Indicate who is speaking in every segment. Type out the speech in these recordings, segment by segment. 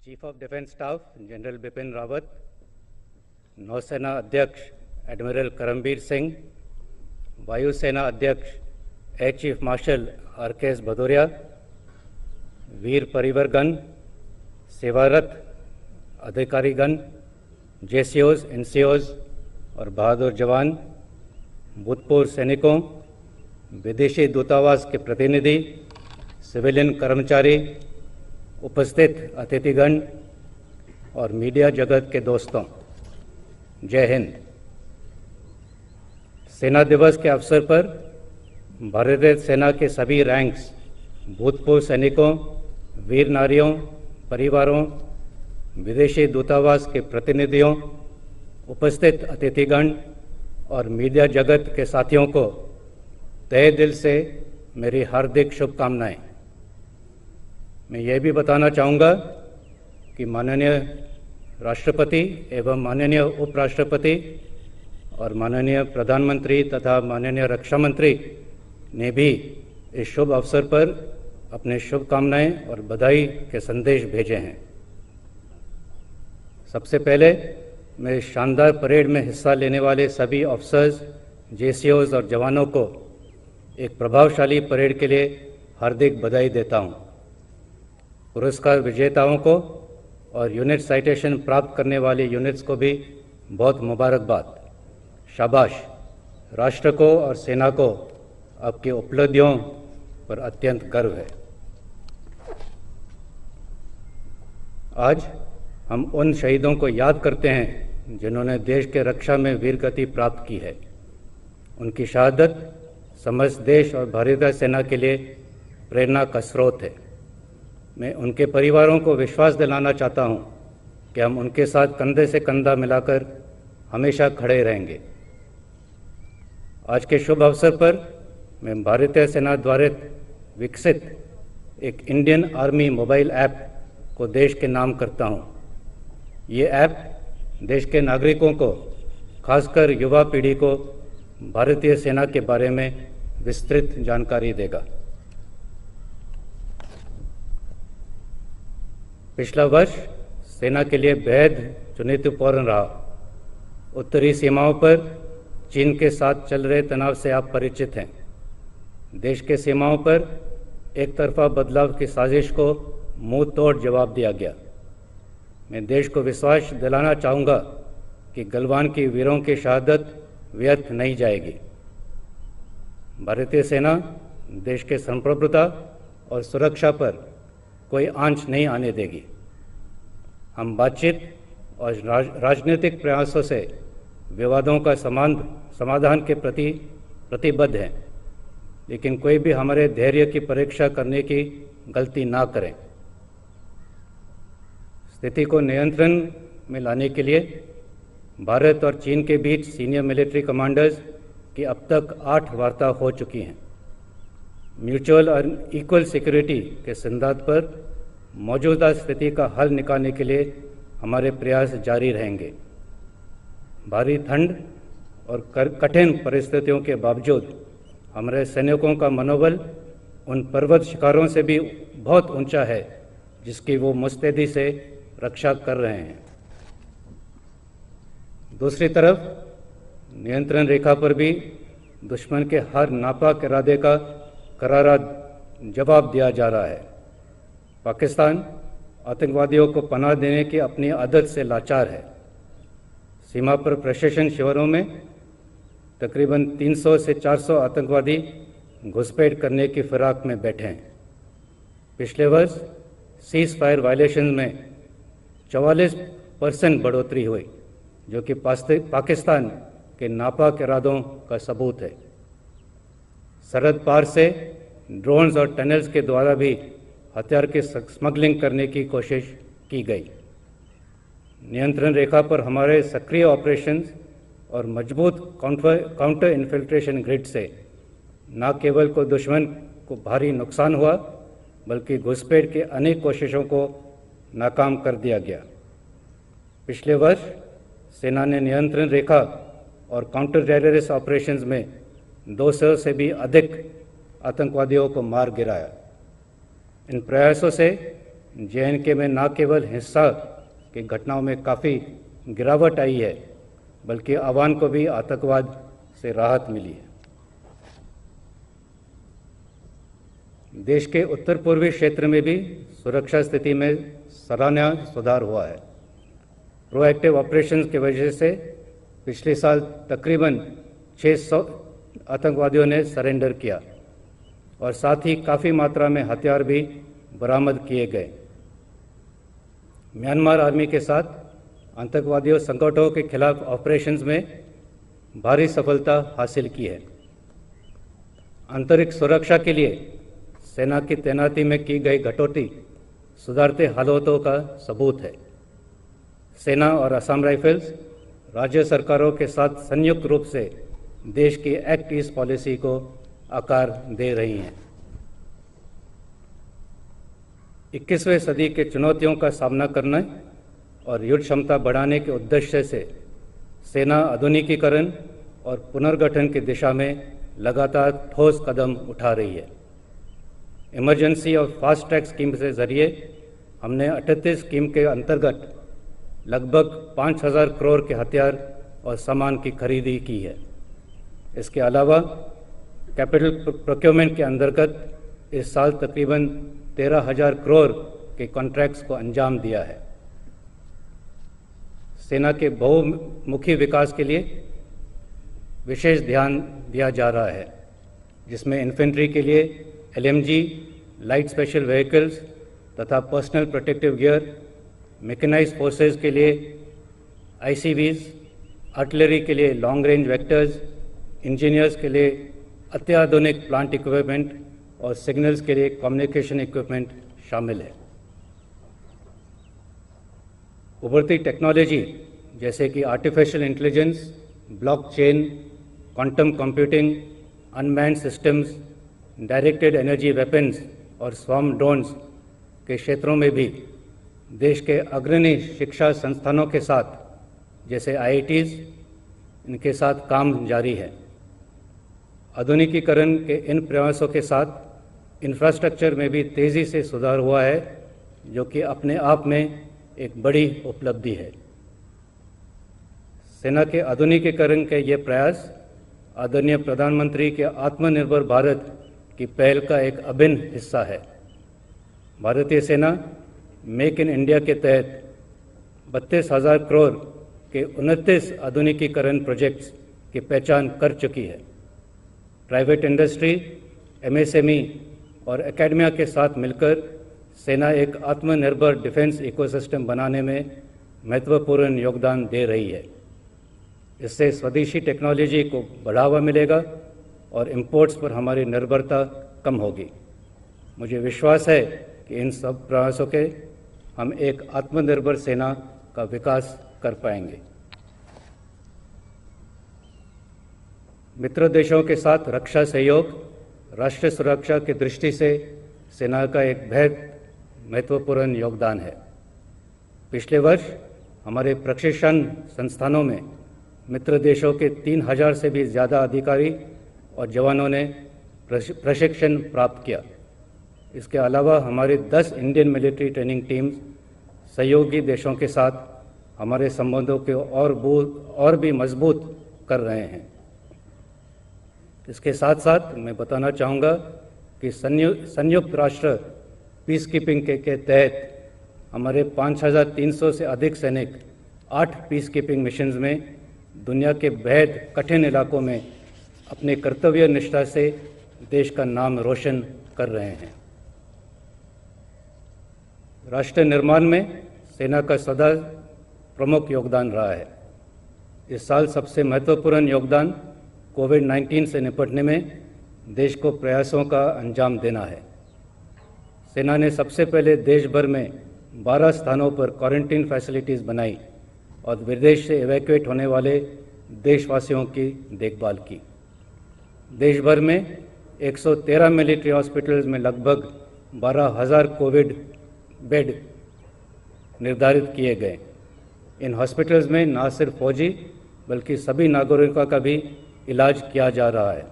Speaker 1: Chief of defence staff general Bipin Rawat, नौसेना अध्यक्ष admiral Karambir Singh, वायुसेना अध्यक्ष एयर चीफ मार्शल आर.के.एस. भदौरिया, वीर परिवारगण, सेवारत अधिकारीगण, जेसीओज, एनसीओज और बहादुर जवान, भूतपूर्व सैनिकों, विदेशी दूतावास के प्रतिनिधि, सिविलियन कर्मचारी, उपस्थित अतिथिगण और मीडिया जगत के दोस्तों, जय हिंद। सेना दिवस के अवसर पर भारतीय सेना के सभी रैंक्स, भूतपूर्व सैनिकों, वीर नारियों, परिवारों, विदेशी दूतावास के प्रतिनिधियों, उपस्थित अतिथिगण और मीडिया जगत के साथियों को तहे दिल से मेरी हार्दिक शुभकामनाएं। मैं ये भी बताना चाहूँगा कि माननीय राष्ट्रपति एवं माननीय उपराष्ट्रपति और माननीय प्रधानमंत्री तथा माननीय रक्षा मंत्री ने भी इस शुभ अवसर पर अपने शुभकामनाएं और बधाई के संदेश भेजे हैं। सबसे पहले मैं इस शानदार परेड में हिस्सा लेने वाले सभी ऑफिसर्स, जेसीओज और जवानों को एक प्रभावशाली परेड के लिए हार्दिक बधाई देता हूं। पुरस्कार विजेताओं को और यूनिट साइटेशन प्राप्त करने वाले यूनिट्स को भी बहुत मुबारकबाद। शाबाश। राष्ट्र को और सेना को आपकी उपलब्धियों पर अत्यंत गर्व है। आज हम उन शहीदों को याद करते हैं जिन्होंने देश के रक्षा में वीरगति प्राप्त की है। उनकी शहादत समस्त देश और भारतीय सेना के लिए प्रेरणा का स्रोत है। मैं उनके परिवारों को विश्वास दिलाना चाहता हूं कि हम उनके साथ कंधे से कंधा मिलाकर हमेशा खड़े रहेंगे। आज के शुभ अवसर पर मैं भारतीय सेना द्वारा विकसित एक इंडियन आर्मी मोबाइल ऐप को देश के नाम करता हूं। ये ऐप देश के नागरिकों को, खासकर युवा पीढ़ी को भारतीय सेना के बारे में विस्तृत जानकारी देगा। पिछला वर्ष सेना के लिए बेहद चुनौतीपूर्ण रहा। उत्तरी सीमाओं पर चीन के साथ चल रहे तनाव से आप परिचित हैं। देश के सीमाओं पर एक तरफा बदलाव की साजिश को मुंह तोड़ जवाब दिया गया। मैं देश को विश्वास दिलाना चाहूँगा कि गलवान की वीरों की शहादत व्यर्थ नहीं जाएगी। भारतीय सेना देश के संप्रभुता और सुरक्षा पर कोई आंच नहीं आने देगी। हम बातचीत और राजनीतिक प्रयासों से विवादों का समाधान के प्रति प्रतिबद्ध हैं, लेकिन कोई भी हमारे धैर्य की परीक्षा करने की गलती ना करें। स्थिति को नियंत्रण में लाने के लिए भारत और चीन के बीच सीनियर मिलिट्री कमांडर्स की अब तक 8 वार्ता हो चुकी हैं। म्यूचुअल और इक्वल सिक्योरिटी के सिद्धांत पर मौजूदा स्थिति का हल निकालने के लिए हमारे प्रयास जारी रहेंगे। भारी ठंड और कठिन परिस्थितियों के बावजूद हमारे सैनिकों का मनोबल उन पर्वत शिखरों से भी बहुत ऊंचा है जिसकी वो मुस्तैदी से रक्षा कर रहे हैं। दूसरी तरफ नियंत्रण रेखा पर भी दुश्मन के हर नापाक इरादे का करारा जवाब दिया जा रहा है। पाकिस्तान आतंकवादियों को पनाह देने की अपनी आदत से लाचार है। सीमा पर प्रशासन शिविरों में तकरीबन 300 से 400 आतंकवादी घुसपैठ करने की फिराक में बैठे हैं। पिछले वर्ष सीज फायर वायलेशन में 44% बढ़ोतरी हुई, जो कि पाकिस्तान के नापाक इरादों का सबूत है। सरहद पार से ड्रोन्स और टनल्स के द्वारा भी हथियार की स्मगलिंग करने की कोशिश की गई। नियंत्रण रेखा पर हमारे सक्रिय ऑपरेशंस और मजबूत काउंटर इन्फिल्ट्रेशन ग्रिड से न केवल को दुश्मन को भारी नुकसान हुआ, बल्कि घुसपैठ की अनेक कोशिशों को नाकाम कर दिया गया। पिछले वर्ष सेना ने नियंत्रण रेखा और काउंटर टेररिस्ट ऑपरेशंस में 200 से भी अधिक आतंकवादियों को मार गिराया। इन प्रयासों से JNK में न केवल हिंसा की घटनाओं में काफ़ी गिरावट आई है, बल्कि अवाम को भी आतंकवाद से राहत मिली है। देश के उत्तर पूर्वी क्षेत्र में भी सुरक्षा स्थिति में सराहनीय सुधार हुआ है। प्रोएक्टिव ऑपरेशंस की वजह से पिछले साल तकरीबन 600 आतंकवादियों ने सरेंडर किया और साथ ही काफ़ी मात्रा में हथियार भी बरामद किए गए। म्यांमार आर्मी के साथ आतंकवादियों संगठनों के खिलाफ ऑपरेशंस में भारी सफलता हासिल की है। आंतरिक सुरक्षा के लिए सेना की तैनाती में की गई कटौती सुधरते हालातों का सबूत है। सेना और असम राइफल्स राज्य सरकारों के साथ संयुक्त रूप से देश की एक्ट ईस्ट पॉलिसी को आकार दे रही हैं। 21वीं सदी के चुनौतियों का सामना करने और युद्ध क्षमता बढ़ाने के उद्देश्य से सेना आधुनिकीकरण और पुनर्गठन की दिशा में लगातार ठोस कदम उठा रही है। इमरजेंसी और फास्ट ट्रैक स्कीम के जरिए हमने 38 स्कीम के अंतर्गत लगभग 5,000 करोड़ के हथियार और सामान की खरीदी की है। इसके अलावा कैपिटल प्रोक्योरमेंट के अंतर्गत इस साल तकरीबन 13,000 करोड़ के कॉन्ट्रैक्ट्स को अंजाम दिया है। सेना के बहुमुखी विकास के लिए विशेष ध्यान दिया जा रहा है, जिसमें इन्फेंट्री के लिए LMG, लाइट स्पेशल व्हीकल्स तथा personal protective gear, mechanised forces के लिए ICVs, आर्टिलरी के लिए लॉन्ग रेंज वेक्टर्स, इंजीनियर्स के लिए अत्याधुनिक प्लांट इक्विपमेंट और सिग्नल्स के लिए कम्युनिकेशन इक्विपमेंट शामिल है। उभरती टेक्नोलॉजी जैसे कि artificial intelligence, blockchain, quantum computing, unmanned systems, directed energy weapons और स्वॉर्म ड्रोन्स के क्षेत्रों में भी देश के अग्रणी शिक्षा संस्थानों के साथ जैसे IITs इनके साथ काम जारी है। आधुनिकीकरण के इन प्रयासों के साथ इंफ्रास्ट्रक्चर में भी तेज़ी से सुधार हुआ है, जो कि अपने आप में एक बड़ी उपलब्धि है। सेना के आधुनिकीकरण के ये प्रयास आदरणीय प्रधानमंत्री के आत्मनिर्भर भारत की पहल का एक अभिन्न हिस्सा है। भारतीय सेना मेक इन इंडिया के तहत 32,000 करोड़ के 29 आधुनिकीकरण प्रोजेक्ट्स की पहचान कर चुकी है। प्राइवेट इंडस्ट्री, MSME और एकेडमिया के साथ मिलकर सेना एक आत्मनिर्भर डिफेंस इकोसिस्टम बनाने में महत्वपूर्ण योगदान दे रही है। इससे स्वदेशी टेक्नोलॉजी को बढ़ावा मिलेगा और इंपोर्ट्स पर हमारी निर्भरता कम होगी। मुझे विश्वास है कि इन सब प्रयासों के हम एक आत्मनिर्भर सेना का विकास कर पाएंगे। मित्र देशों के साथ रक्षा सहयोग राष्ट्रीय सुरक्षा की दृष्टि से सेना का एक बेहद महत्वपूर्ण योगदान है। पिछले वर्ष हमारे प्रशिक्षण संस्थानों में मित्र देशों के 3,000 से भी ज़्यादा अधिकारी और जवानों ने प्रशिक्षण प्राप्त किया। इसके अलावा हमारी 10 इंडियन मिलिट्री ट्रेनिंग टीम्स सहयोगी देशों के साथ हमारे संबंधों को और भी मजबूत कर रहे हैं। इसके साथ साथ मैं बताना चाहूँगा कि संयुक्त राष्ट्र पीस कीपिंग के तहत हमारे 5,300 से अधिक सैनिक 8 पीस कीपिंग मिशंस में दुनिया के बेहद कठिन इलाकों में अपने कर्तव्य निष्ठा से देश का नाम रोशन कर रहे हैं। राष्ट्र निर्माण में सेना का सदा प्रमुख योगदान रहा है। इस साल सबसे महत्वपूर्ण योगदान कोविड-19 से निपटने में देश को प्रयासों का अंजाम देना है। सेना ने सबसे पहले देश भर में 12 स्थानों पर क्वारंटीन फैसिलिटीज़ बनाई और विदेश से इवैक्यूएट होने वाले देशवासियों की देखभाल की। देश भर में 113 मिलिट्री हॉस्पिटल्स में लगभग 12,000 कोविड बेड निर्धारित किए गए। इन हॉस्पिटल्स में न सिर्फ फौजी बल्कि सभी नागरिकों का भी इलाज किया जा रहा है।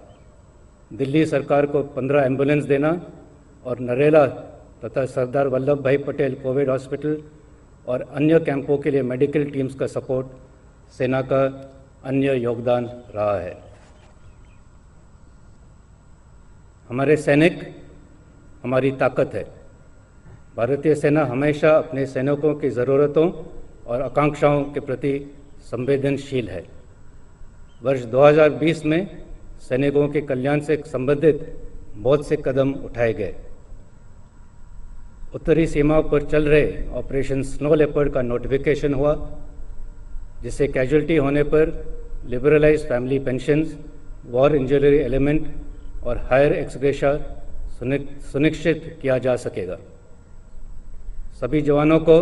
Speaker 1: दिल्ली सरकार को 15 एम्बुलेंस देना और नरेला तथा सरदार वल्लभ भाई पटेल कोविड हॉस्पिटल और अन्य कैंपों के लिए मेडिकल टीम्स का सपोर्ट सेना का अन्य योगदान रहा है। हमारे सैनिक हमारी ताकत है। भारतीय सेना हमेशा अपने सैनिकों की ज़रूरतों और आकांक्षाओं के प्रति संवेदनशील है। वर्ष 2020 में सैनिकों के कल्याण से संबंधित बहुत से कदम उठाए गए। उत्तरी सीमाओं पर चल रहे ऑपरेशन स्नो लेपर्ड का नोटिफिकेशन हुआ, जिससे कैजुअल्टी होने पर liberalise family pensions, war injury element और हायर एक्सग्रेशा सुनिश्चित किया जा सकेगा। सभी जवानों को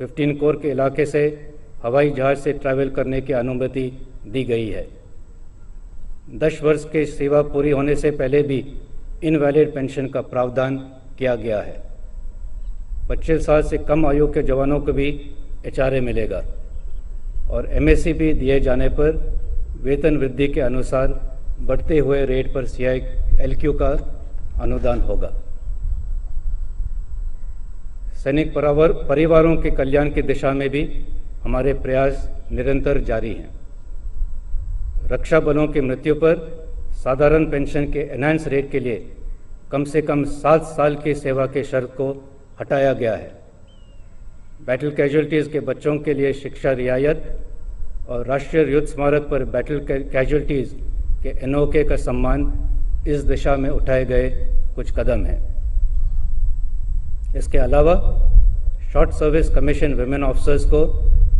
Speaker 1: 15 कोर के इलाके से हवाई जहाज से ट्रैवल करने की अनुमति दी गई है। 10 वर्ष की सेवा पूरी होने से पहले भी इनवैलिड पेंशन का प्रावधान किया गया है। 25 साल से कम आयु के जवानों को भी HRA मिलेगा और MSc दिए जाने पर वेतन वृद्धि के अनुसार बढ़ते हुए रेट पर CILQ का अनुदान होगा। सैनिक परिवारों के कल्याण की दिशा में भी हमारे प्रयास निरंतर जारी हैं। रक्षा बलों की मृत्यु पर साधारण पेंशन के एनहांस रेट के लिए कम से कम 7 साल की सेवा के शर्त को हटाया गया है। बैटल कैजुअल्टीज़ के बच्चों के लिए शिक्षा रियायत और राष्ट्रीय युद्ध स्मारक पर बैटल कैजुअल्टीज़ के NOK का सम्मान इस दिशा में उठाए गए कुछ कदम हैं। इसके अलावा short service commission women officers को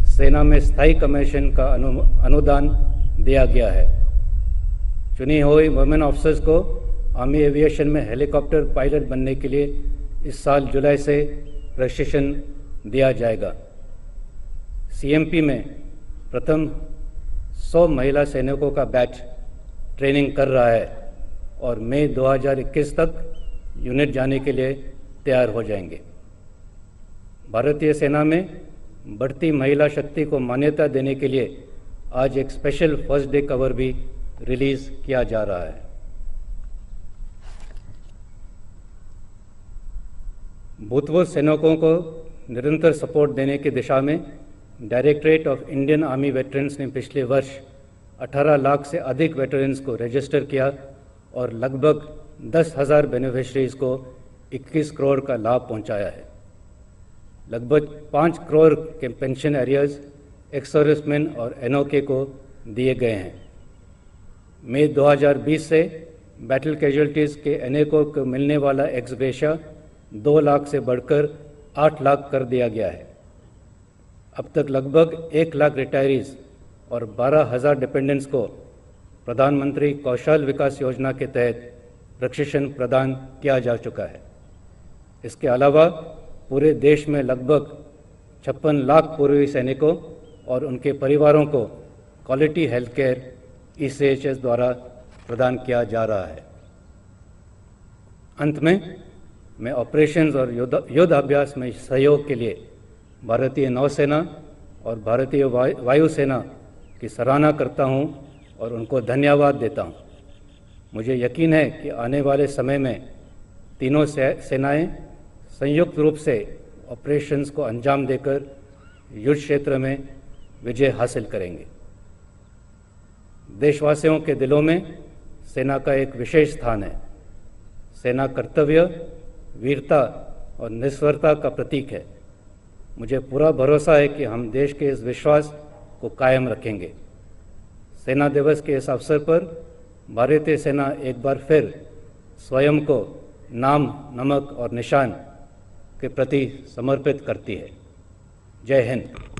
Speaker 1: सेना में स्थायी कमीशन का अनुदान दिया गया है। चुनी हुई वुमेन ऑफिसर्स को आर्मी एविएशन में हेलीकॉप्टर पायलट बनने के लिए इस साल जुलाई से प्रशिक्षण दिया जाएगा। CMP में प्रथम 100 महिला सैनिकों का बैच ट्रेनिंग कर रहा है और मई 2021 तक यूनिट जाने के लिए तैयार हो जाएंगे। भारतीय सेना में बढ़ती महिला शक्ति को मान्यता देने के लिए आज एक स्पेशल फर्स्ट डे कवर भी रिलीज किया जा रहा है। भूतपूर्व सैनिकों को निरंतर सपोर्ट देने की दिशा में directorate of Indian army veterans ने पिछले वर्ष 18 लाख से अधिक वेटरन्स को रजिस्टर किया और लगभग 10,000 बेनिफिशरीज को 21 करोड़ का लाभ पहुंचाया है। लगभग 5 करोड़ के पेंशन एरियर्स एक्स-सर्विसमैन और NOK को दिए गए हैं। मई 2020 से बैटल कैजुअल्टीज़ के NACO को मिलने वाला एक्स-ग्रेशिया 2 लाख से बढ़कर 8 लाख कर दिया गया है। अब तक लगभग 1 लाख रिटायरीज और 12,000 डिपेंडेंट्स को प्रधानमंत्री कौशल विकास योजना के तहत प्रशिक्षण प्रदान किया जा चुका है। इसके अलावा पूरे देश में लगभग 56 लाख पूर्वी सैनिकों और उनके परिवारों को क्वालिटी हेल्थ केयर ECHS द्वारा प्रदान किया जा रहा है। अंत में मैं ऑपरेशंस और युद्ध अभ्यास में सहयोग के लिए भारतीय नौसेना और भारतीय वायुसेना की सराहना करता हूं और उनको धन्यवाद देता हूं। मुझे यकीन है कि आने वाले समय में तीनों सेनाएं संयुक्त रूप से ऑपरेशंस को अंजाम देकर युद्ध क्षेत्र में विजय हासिल करेंगे। देशवासियों के दिलों में सेना का एक विशेष स्थान है। सेना कर्तव्य, वीरता और निस्वार्थता का प्रतीक है। मुझे पूरा भरोसा है कि हम देश के इस विश्वास को कायम रखेंगे। सेना दिवस के इस अवसर पर भारतीय सेना एक बार फिर स्वयं को नाम, नमक और निशान के प्रति समर्पित करती है। जय हिंद।